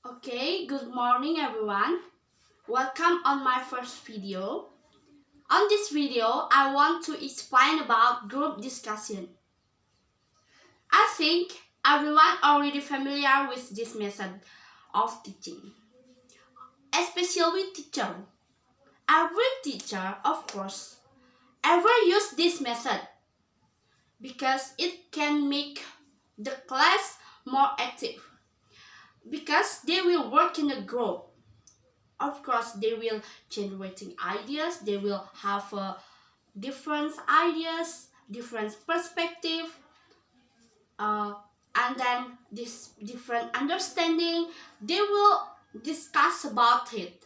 Okay, good morning everyone. Welcome on my first video. On this video, I want to explain about group discussion. I think everyone already familiar with this method of teaching, especially teacher. Every teacher, of course, ever use this method because it can make the class more active. Because they will work in a group. Of course, they will generating ideas. They will have different ideas, different perspective, and then this different understanding. They will discuss about it.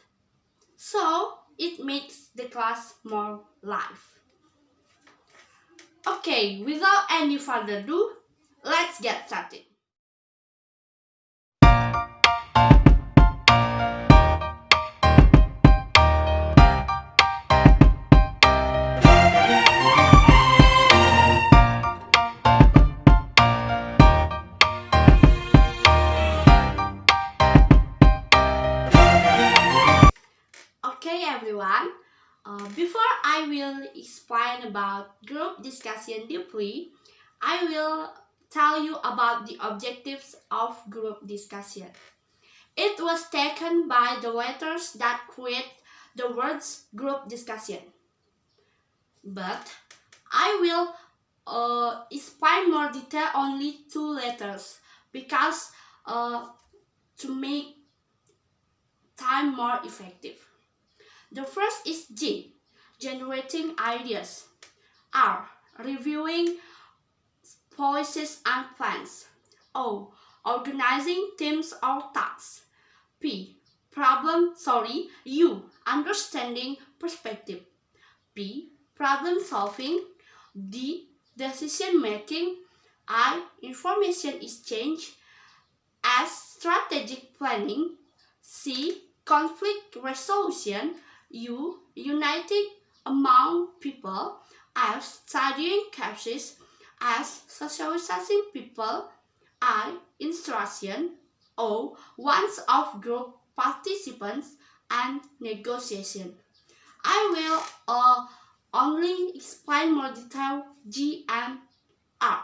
So it makes the class more live. Okay, without any further ado, let's get started. Okay everyone, before I will explain about group discussion deeply, I will tell you about the objectives of group discussion. It was taken by the letters that create the words group discussion. But I will explain more detail only two letters because to make time more effective. The first is G, generating ideas. R, reviewing policies and plans. O, organizing teams or tasks. U, understanding perspective. P, problem solving. D, decision making. I, information exchange. S, strategic planning. C, conflict resolution. U, uniting among people. F, studying cases. S, socializing people. I, instruction. O, ones of group participants and negotiation. I will only explain more detail G and R.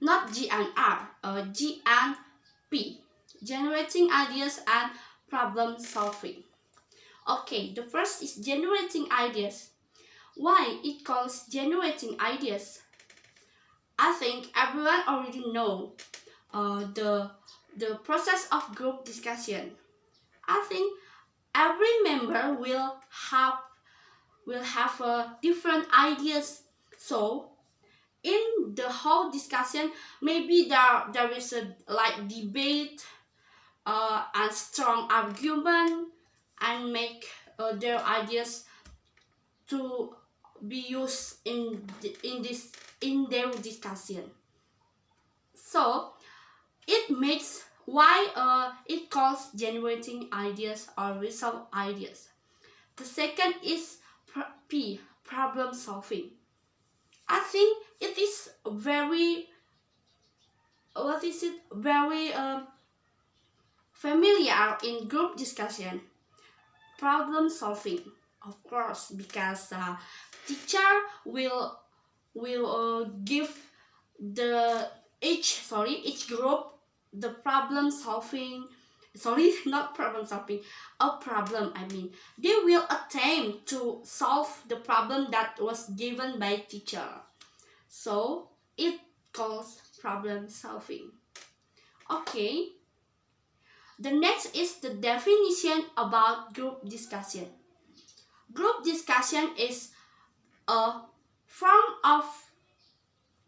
Not G and R, G and P. Generating ideas and problem solving. Okay, the first is generating ideas. Why it calls generating ideas? I think everyone already know the process of group discussion. I think every member will have different ideas. So in the whole discussion, maybe there is a like debate and strong argument and make their ideas to be used in their discussion. So it makes why it calls generating ideas or resolve ideas. The second is P, problem solving. I think it is very familiar in group discussion. Problem solving, of course, because teacher will give each group the problem solving. Not problem solving, a problem. I mean, they will attempt to solve the problem that was given by teacher. So it calls problem solving. Okay. The next is the definition about group discussion. Group discussion is a form of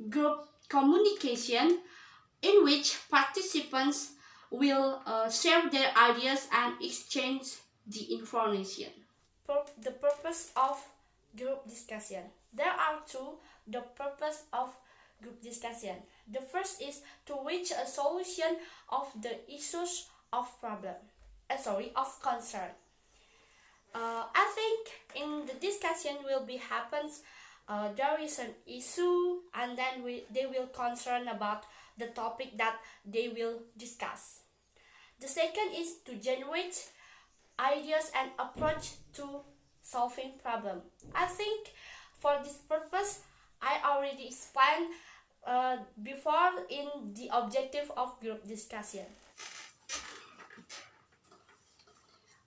group communication in which participants will share their ideas and exchange the information. The purpose of group discussion. There are two. The purpose of group discussion. The first is to reach a solution of the issues of concern. I think in the discussion will be happens there is an issue, and then they will concern about the topic that they will discuss. The second is to generate ideas and approach to solving problem. I think for this purpose, I already explained before in the objective of group discussion.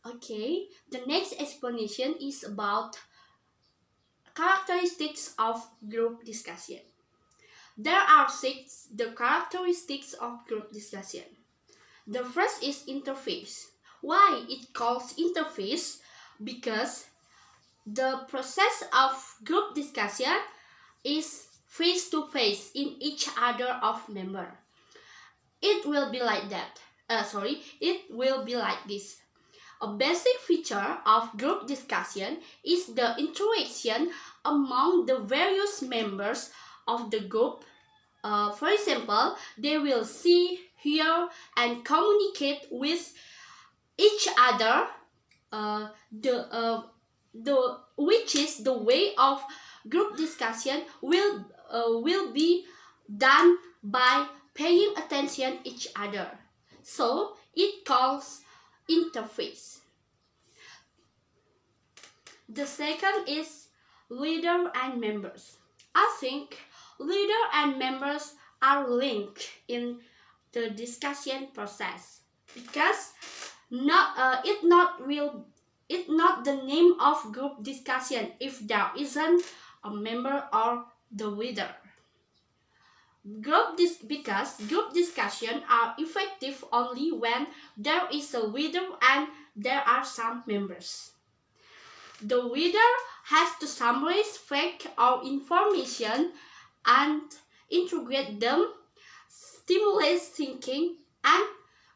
Okay, the next explanation is about characteristics of group discussion. There are 6 the characteristics of group discussion. The first is interface. Why it calls interface? Because the process of group discussion is face to face in each other of member. It will be like that. It will be like this. A basic feature of group discussion is the interaction among the various members of the group. For example, they will see, hear, and communicate with each other. Which is the way of group discussion will be done by paying attention each other. So it calls interface. The second is leader and members. I think leader and members are linked in the discussion process because it's not the name of group discussion if there isn't a member or the leader. Because group discussion are effective only when there is a leader and there are some members. The leader has to summarize facts or information and integrate them, stimulate thinking, and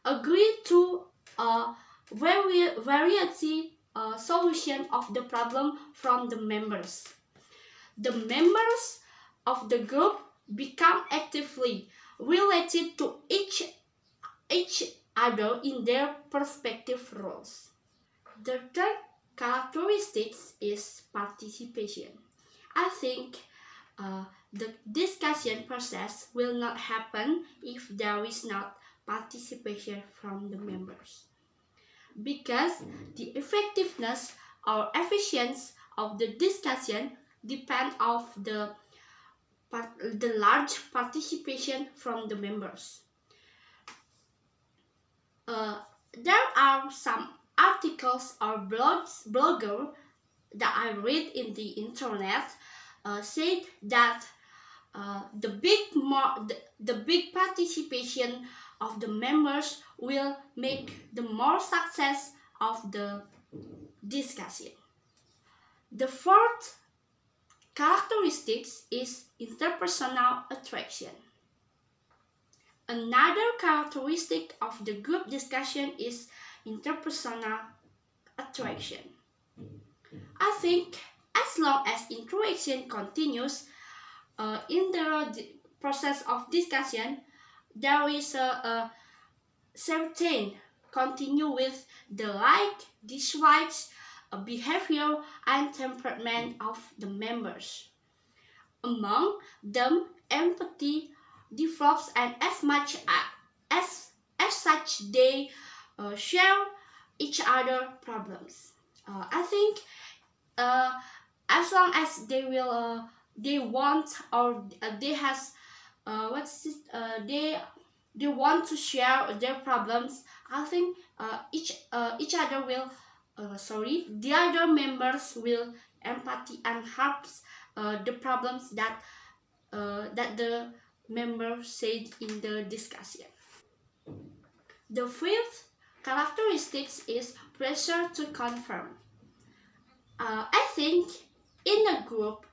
agree to a variety solution of the problem from the members. The members of the group become actively related to each other in their respective roles. The third characteristic is participation. I think the discussion process will not happen if there is not participation from the members. Because the effectiveness or efficiency of the discussion depend on the large participation from the members. There are some articles or blogger that I read in the internet said that the big participation of the members will make the more success of the discussion. The fourth characteristic is interpersonal attraction. Another characteristic of the group discussion is interpersonal attraction. I think as long as interaction continues in the process of discussion, there is a certain continue with the like, dislikes, behavior and temperament of the members. Among them, empathy develops, and as such they share each other problems. I think as long as they want or they want to share their problems, I think the other members will empathy and helps the problems that the member said in the discussion. The fifth characteristic is pressure to confirm. I think in a group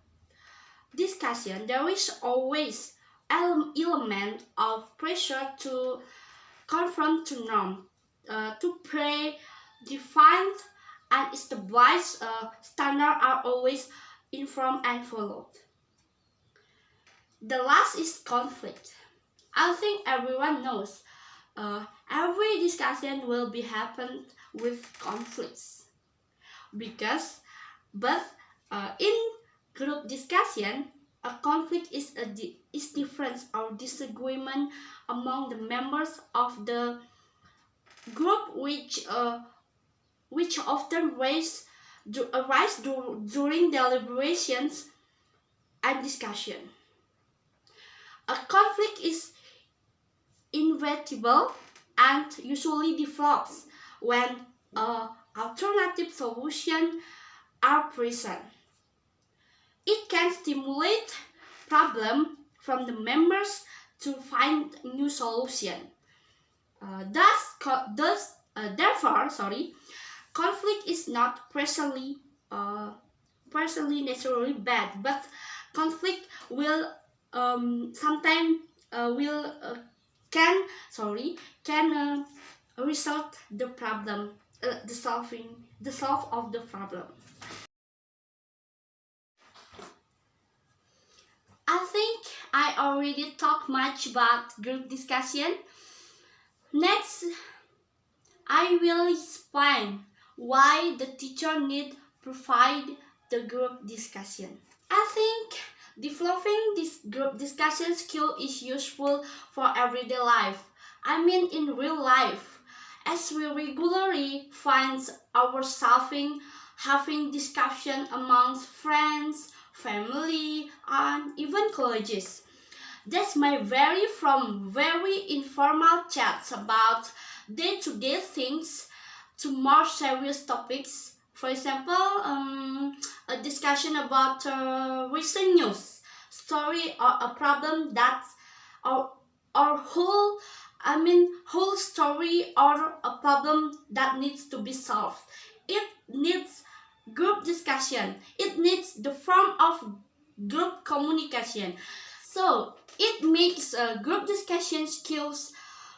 discussion there is always element of pressure to conform to norm, to pre-defined and established standards are always informed and followed. The last is conflict. I think everyone knows every discussion will be happen with conflicts, but in group discussion, a conflict is difference or disagreement among the members of the group which often arise during deliberations and discussion. A conflict is inevitable and usually develops when alternative solutions are present. It can stimulate problems from the members to find new solution. Therefore, conflict is not personally necessarily bad, but conflict will sometimes can result the problem, the solve of the problem. I think I already talked much about group discussion. Next, I will explain why the teacher need provide the group discussion. I think developing this group discussion skill is useful for everyday life. I mean in real life, as we regularly find ourselves having discussion amongst friends, family, and even colleagues. That may vary from very informal chats about day-to-day things to more serious topics. For example, a discussion about recent news, story, or a problem that or whole story or a problem that needs to be solved. It needs group discussion. It needs the form of group communication. So it makes group discussion skills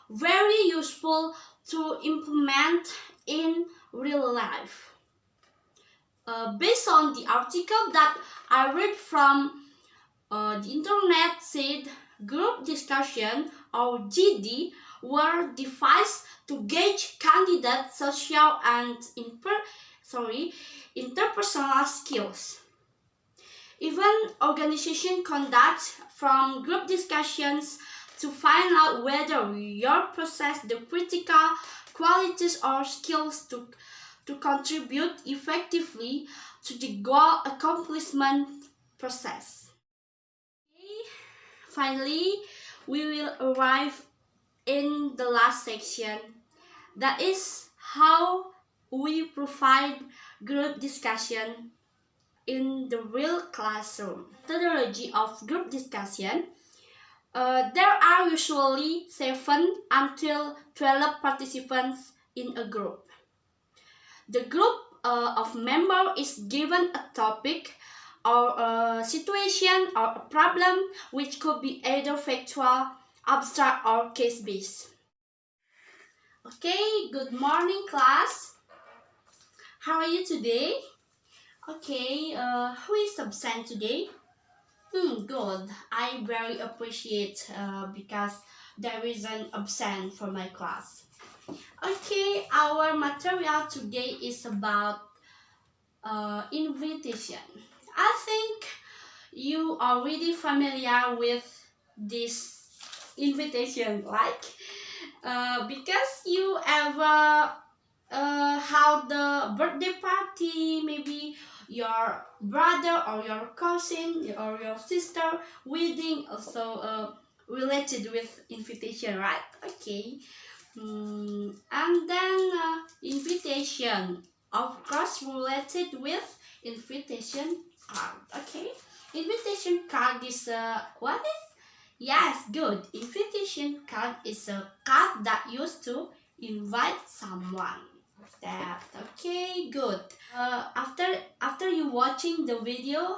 very useful to implement in real life. Based on the article that I read from the internet, said group discussion or GD were devised to gauge candidates' social and interpersonal skills. Even organization conduct from group discussions to find out whether you possess the critical qualities or skills to contribute effectively to the goal accomplishment process. Okay. Finally, we will arrive in the last section, that is how we provide group discussion in the real classroom. Methodology of group discussion. There are usually 7 until 12 participants in a group. The group of members is given a topic or a situation or a problem which could be either factual, abstract, or case-based. Okay, good morning class. How are you today? Okay, who is absent today? Good. I very appreciate because there is an absent for my class. Okay, our material today is about invitation. I think you are already familiar with this invitation, like because you ever have the birthday party, maybe your brother or your cousin or your sister wedding, also related with invitation, right? Okay. And then invitation, of course, related with invitation card. Okay, invitation card is what is? Yes, good. Invitation card is a card that used to invite someone. That okay, good. After you watching the video,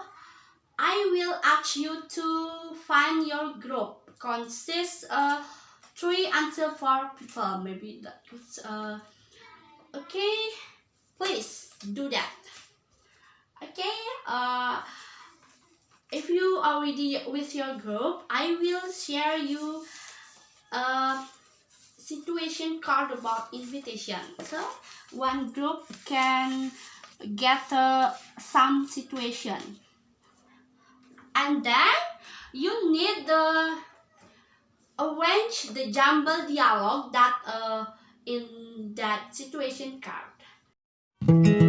I will ask you to find your group. Consists 3 until 4 people, maybe that could okay, please do that. Okay, if you are already with your group, I will share you a situation card about invitation. So one group can get some situation. And then you need the arrange the jumble dialogue that in that situation card.